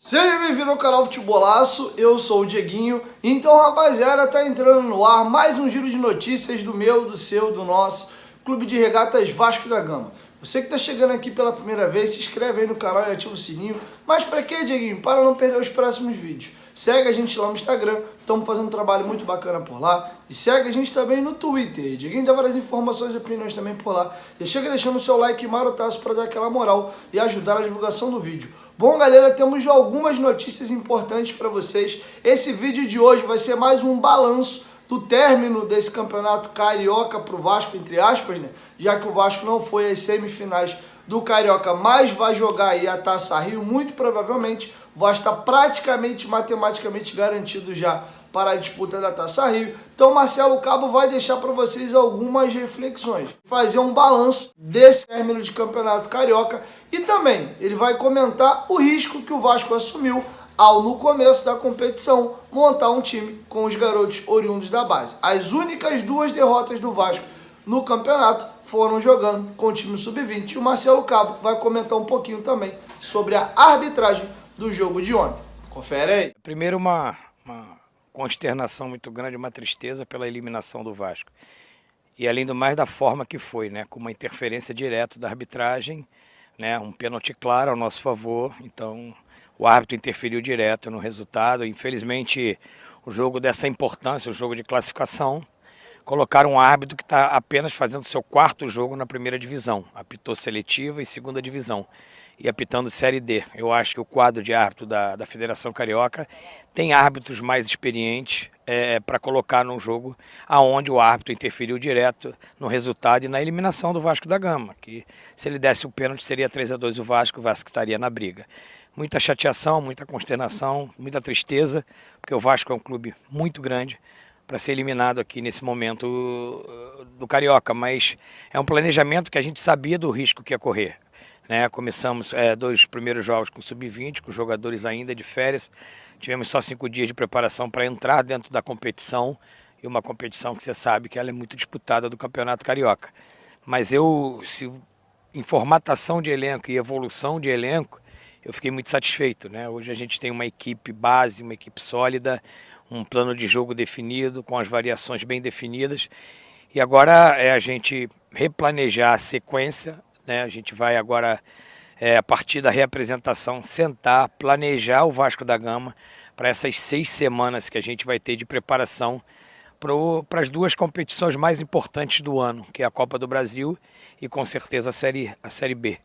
Seja bem-vindo ao canal Futebolaço, eu sou o Dieguinho. Então, rapaziada, tá entrando no ar mais um giro de notícias do meu, do seu, do nosso Clube de Regatas Vasco da Gama. Você que tá chegando aqui pela primeira vez, se inscreve aí no canal e ativa o sininho. Mas pra quê, Dieguinho? Para não perder os próximos vídeos. Segue a gente lá no Instagram, estamos fazendo um trabalho muito bacana por lá. E segue a gente também no Twitter. Dieguinho dá várias informações e opiniões também por lá. Já chega deixando o seu like marotaço para dar aquela moral e ajudar na divulgação do vídeo. Bom, galera, temos já algumas notícias importantes para vocês. Esse vídeo de hoje vai ser mais um balanço do término desse campeonato carioca para o Vasco, entre aspas, né? Já que o Vasco não foi às semifinais do Carioca, mas vai jogar aí a Taça Rio, muito provavelmente. O Vasco está praticamente, matematicamente garantido já para a disputa da Taça Rio. Então Marcelo Cabo vai deixar para vocês algumas reflexões, fazer um balanço desse término de campeonato carioca e também ele vai comentar o risco que o Vasco assumiu ao, no começo da competição, montar um time com os garotos oriundos da base. As únicas duas derrotas do Vasco no campeonato foram jogando com o time sub-20. E o Marcelo Cabo vai comentar um pouquinho também sobre a arbitragem do jogo de ontem. Confere aí. Primeiro uma consternação muito grande, uma tristeza pela eliminação do Vasco. E além do mais da forma que foi, né, com uma interferência direta da arbitragem, né, um pênalti claro ao nosso favor. Então o árbitro interferiu direto no resultado. Infelizmente o jogo dessa importância, o jogo de classificação, colocaram um árbitro que está apenas fazendo seu quarto jogo na primeira divisão. Apitou seletiva e segunda divisão. E apitando Série D. Eu acho que o quadro de árbitro da Federação Carioca tem árbitros mais experientes para colocar num jogo aonde o árbitro interferiu direto no resultado e na eliminação do Vasco da Gama. Que se ele desse o pênalti seria 3-2 o Vasco estaria na briga. Muita chateação, muita consternação, muita tristeza, porque o Vasco é um clube muito grande para ser eliminado aqui nesse momento do Carioca. Mas é um planejamento que a gente sabia do risco que ia correr. Né, começamos dois primeiros jogos com sub-20, com jogadores ainda de férias. Tivemos só 5 dias de preparação para entrar dentro da competição. E uma competição que você sabe que ela é muito disputada do Campeonato Carioca. Mas em formatação de elenco e evolução de elenco, eu fiquei muito satisfeito. Né? Hoje a gente tem uma equipe base, uma equipe sólida, um plano de jogo definido, com as variações bem definidas. E agora é a gente replanejar a sequência. Né, a gente vai agora, a partir da reapresentação, sentar, planejar o Vasco da Gama para essas 6 semanas que a gente vai ter de preparação para as duas competições mais importantes do ano, que é a Copa do Brasil e com certeza a Série B.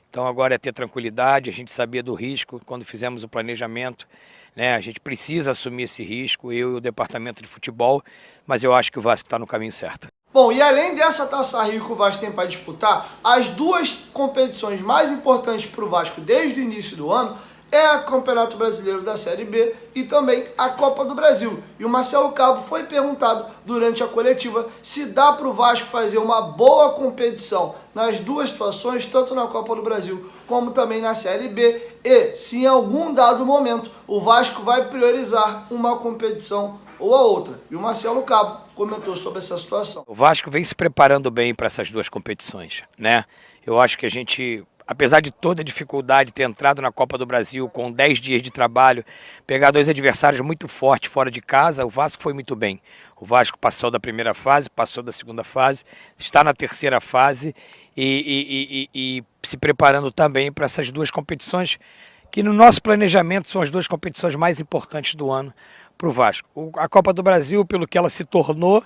Então agora é ter tranquilidade, a gente sabia do risco quando fizemos o planejamento, né, a gente precisa assumir esse risco, eu e o departamento de futebol, mas eu acho que o Vasco está no caminho certo. Bom, e além dessa Taça Rio que o Vasco tem para disputar, as duas competições mais importantes para o Vasco desde o início do ano é o Campeonato Brasileiro da Série B e também a Copa do Brasil. E o Marcelo Cabo foi perguntado durante a coletiva se dá para o Vasco fazer uma boa competição nas duas situações, tanto na Copa do Brasil como também na Série B, e se em algum dado momento o Vasco vai priorizar uma competição ou a outra. E o Marcelo Cabo comentou sobre essa situação. O Vasco vem se preparando bem para essas duas competições, né? Eu acho que a gente, apesar de toda a dificuldade de ter entrado na Copa do Brasil com 10 dias de trabalho, pegar 2 adversários muito fortes fora de casa, o Vasco foi muito bem. O Vasco passou da primeira fase, passou da segunda fase, está na terceira fase e se preparando também para essas duas competições que no nosso planejamento são as duas competições mais importantes do ano para o Vasco. A Copa do Brasil, pelo que ela se tornou,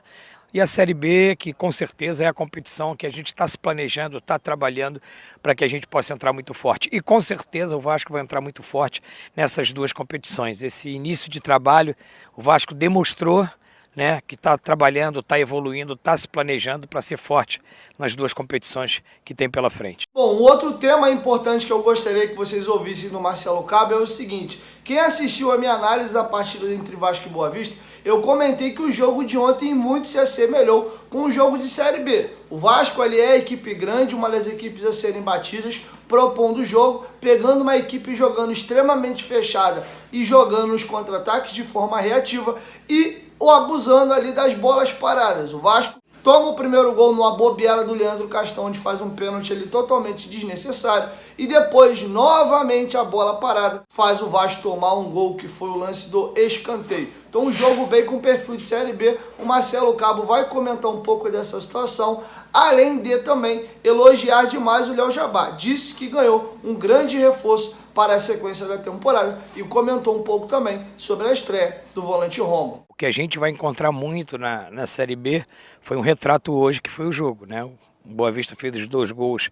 e a Série B, que com certeza é a competição que a gente está se planejando, está trabalhando para que a gente possa entrar muito forte. E com certeza o Vasco vai entrar muito forte nessas duas competições. Esse início de trabalho, o Vasco demonstrou, né, que está trabalhando, está evoluindo, está se planejando para ser forte nas duas competições que tem pela frente. Bom, outro tema importante que eu gostaria que vocês ouvissem do Marcelo Cabo é o seguinte: quem assistiu a minha análise da partida entre Vasco e Boa Vista, eu comentei que o jogo de ontem muito se assemelhou com o jogo de Série B. O Vasco ali é a equipe grande, uma das equipes a serem batidas, propondo o jogo, pegando uma equipe jogando extremamente fechada e jogando os contra-ataques de forma reativa, e ou abusando ali das bolas paradas. O Vasco toma o primeiro gol numa bobeada do Leandro Castan, onde faz um pênalti ali totalmente desnecessário. E depois, novamente, a bola parada faz o Vasco tomar um gol, que foi o lance do escanteio. Então, um jogo bem com perfil de Série B. O Marcelo Cabo vai comentar um pouco dessa situação, além de também elogiar demais o Léo Jabá. Disse que ganhou um grande reforço para a sequência da temporada e comentou um pouco também sobre a estreia do volante Rômulo. O que a gente vai encontrar muito na Série B foi um retrato hoje, que foi o jogo, né? O Boa Vista fez os 2 gols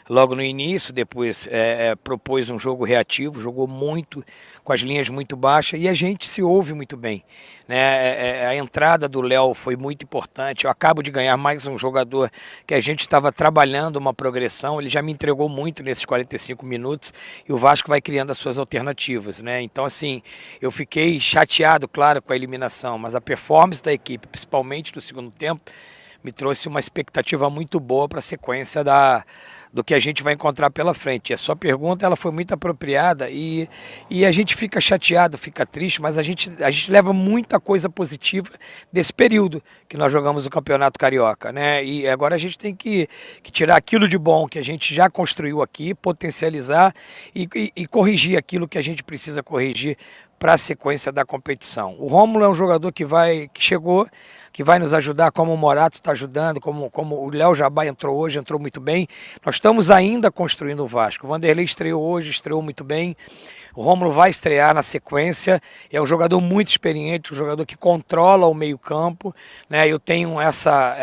logo no início, depois propôs um jogo reativo, jogou muito, com as linhas muito baixas, e a gente se ouve muito bem, né? A entrada do Léo foi muito importante. Eu acabo de ganhar mais um jogador que a gente estava trabalhando uma progressão, ele já me entregou muito nesses 45 minutos, e o Vasco vai criando as suas alternativas, né? Então, assim, eu fiquei chateado, claro, com a eliminação, mas a performance da equipe, principalmente no segundo tempo, me trouxe uma expectativa muito boa para a sequência do que a gente vai encontrar pela frente. A sua pergunta, ela foi muito apropriada, e a gente fica chateado, fica triste, mas a gente leva muita coisa positiva desse período que nós jogamos o Campeonato Carioca, né? E agora a gente tem que tirar aquilo de bom que a gente já construiu aqui, potencializar e corrigir aquilo que a gente precisa corrigir para a sequência da competição. O Rômulo é um jogador que chegou, que vai nos ajudar, como o Morato está ajudando, como o Léo Jabá entrou hoje, entrou muito bem. Nós estamos ainda construindo o Vasco. O Vanderlei estreou hoje, estreou muito bem. O Rômulo vai estrear na sequência, é um jogador muito experiente, um jogador que controla o meio-campo, né? Eu tenho essa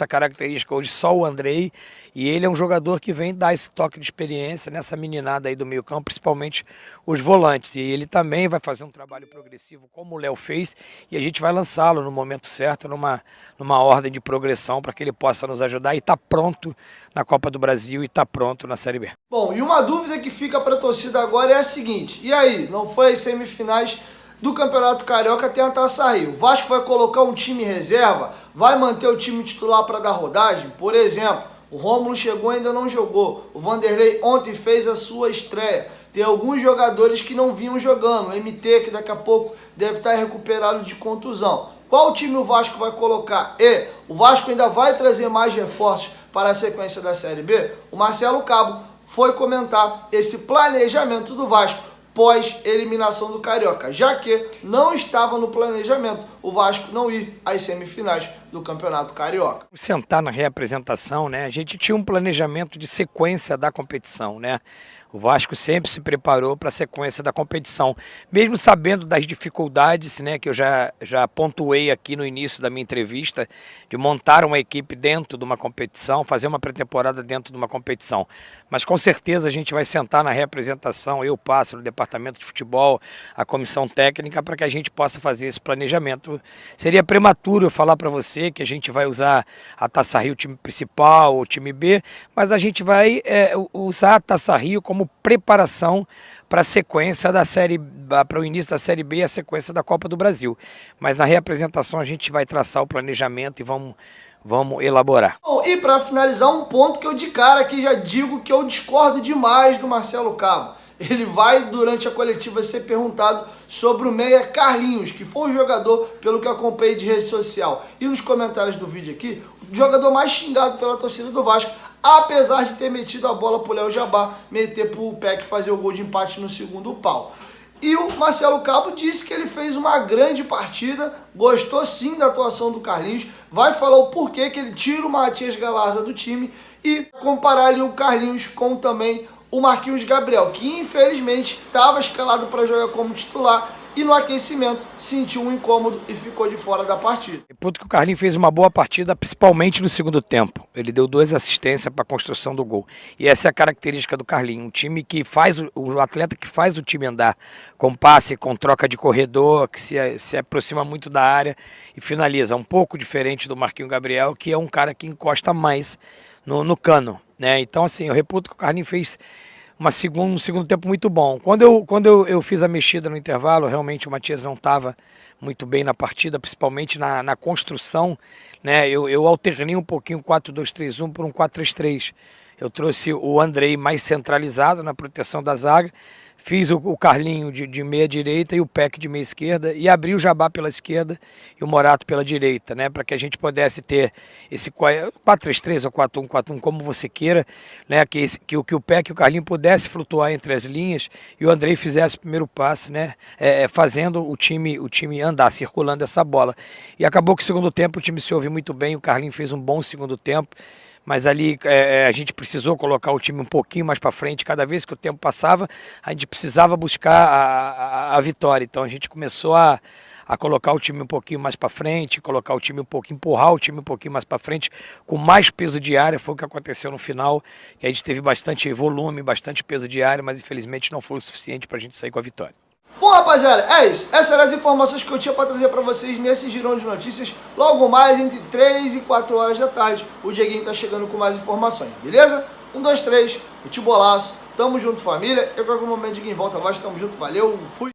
característica hoje, só o Andrei, e ele é um jogador que vem dar esse toque de experiência nessa meninada aí do meio-campo, principalmente os volantes. E ele também vai fazer um trabalho progressivo, como o Léo fez, e a gente vai lançá-lo no momento certo, numa ordem de progressão, para que ele possa nos ajudar e estar pronto na Copa do Brasil e estar pronto na Série B. Bom, e uma dúvida que fica para a torcida agora é a seguinte: e aí, não foi as semifinais do Campeonato Carioca, tem a Taça Rio? O Vasco vai colocar um time reserva? Vai manter o time titular para dar rodagem? Por exemplo, o Rômulo chegou e ainda não jogou. O Vanderlei ontem fez a sua estreia. Tem alguns jogadores que não vinham jogando. O MT, que daqui a pouco deve estar recuperado de contusão. Qual time o Vasco vai colocar? E o Vasco ainda vai trazer mais reforços para a sequência da Série B? O Marcelo Cabo foi comentar esse planejamento do Vasco pós-eliminação do Carioca, já que não estava no planejamento o Vasco não ir às semifinais do Campeonato Carioca. Sentar na reapresentação, né? A gente tinha um planejamento de sequência da competição, né? O Vasco sempre se preparou para a sequência da competição, mesmo sabendo das dificuldades, né, que eu já pontuei aqui no início da minha entrevista, de montar uma equipe dentro de uma competição, fazer uma pré-temporada dentro de uma competição. Mas com certeza a gente vai sentar na reapresentação, eu passo no departamento de futebol, a comissão técnica, para que a gente possa fazer esse planejamento. Seria prematuro eu falar para você que a gente vai usar a Taça Rio, o time principal, o time B, mas a gente vai usar a Taça Rio como preparação para a sequência da série, para o início da Série B e a sequência da Copa do Brasil. Mas na reapresentação a gente vai traçar o planejamento e vamos elaborar. Bom, e para finalizar, um ponto que eu de cara aqui já digo que eu discordo demais do Marcelo Cabo. Ele vai, durante a coletiva, ser perguntado sobre o meia Carlinhos, que foi o jogador, pelo que eu acompanhei de rede social e nos comentários do vídeo aqui, o jogador mais xingado pela torcida do Vasco, apesar de ter metido a bola pro Léo Jabá, meter pro Peck fazer o gol de empate no segundo pau. E o Marcelo Cabo disse que ele fez uma grande partida, gostou sim da atuação do Carlinhos, vai falar o porquê que ele tira o Matias Galarza do time e comparar ali o Carlinhos com também o Marquinhos Gabriel, que infelizmente estava escalado para jogar como titular e no aquecimento sentiu um incômodo e ficou de fora da partida. Ponto que o Carlinhos fez uma boa partida, principalmente no segundo tempo. Ele deu 2 assistências para a construção do gol. E essa é a característica do Carlinhos, um time que faz, o atleta que faz o time andar com passe, com troca de corredor, que se aproxima muito da área e finaliza. Um pouco diferente do Marquinhos Gabriel, que é um cara que encosta mais no cano, né? Então, assim, eu reputo que o Carlinhos fez um segundo tempo muito bom. Quando eu fiz a mexida no intervalo, realmente o Matias não estava muito bem na partida, principalmente na construção, né? Eu alternei um pouquinho o 4-2-3-1 por um 4-3-3. Eu trouxe o Andrei mais centralizado na proteção da zaga, fiz o Carlinho de meia direita e o Peck de meia esquerda e abri o Jabá pela esquerda e o Morato pela direita, né, para que a gente pudesse ter esse 4-3-3 ou 4-1-4-1, como você queira, né, que o Peck e o Carlinho pudesse flutuar entre as linhas e o Andrei fizesse o primeiro passe, né, fazendo o time andar, circulando essa bola. E acabou que no segundo tempo o time se ouve muito bem, o Carlinho fez um bom segundo tempo, mas ali a gente precisou colocar o time um pouquinho mais para frente. Cada vez que o tempo passava, a gente precisava buscar a vitória. Então a gente começou a colocar o time um pouquinho mais para frente, colocar o time empurrar o time um pouquinho mais para frente, com mais peso de área. Foi o que aconteceu no final, que a gente teve bastante volume, bastante peso de área, mas infelizmente não foi o suficiente para a gente sair com a vitória. Bom, rapaziada, é isso. Essas eram as informações que eu tinha para trazer para vocês nesse girão de notícias. Logo mais, entre 3 e 4 horas da tarde, o Dieguinho tá chegando com mais informações, beleza? 1, 2, 3, futebolaço. Tamo junto, família. Eu, qualquer momento, Dieguinho volta a voz. Tamo junto, valeu, fui.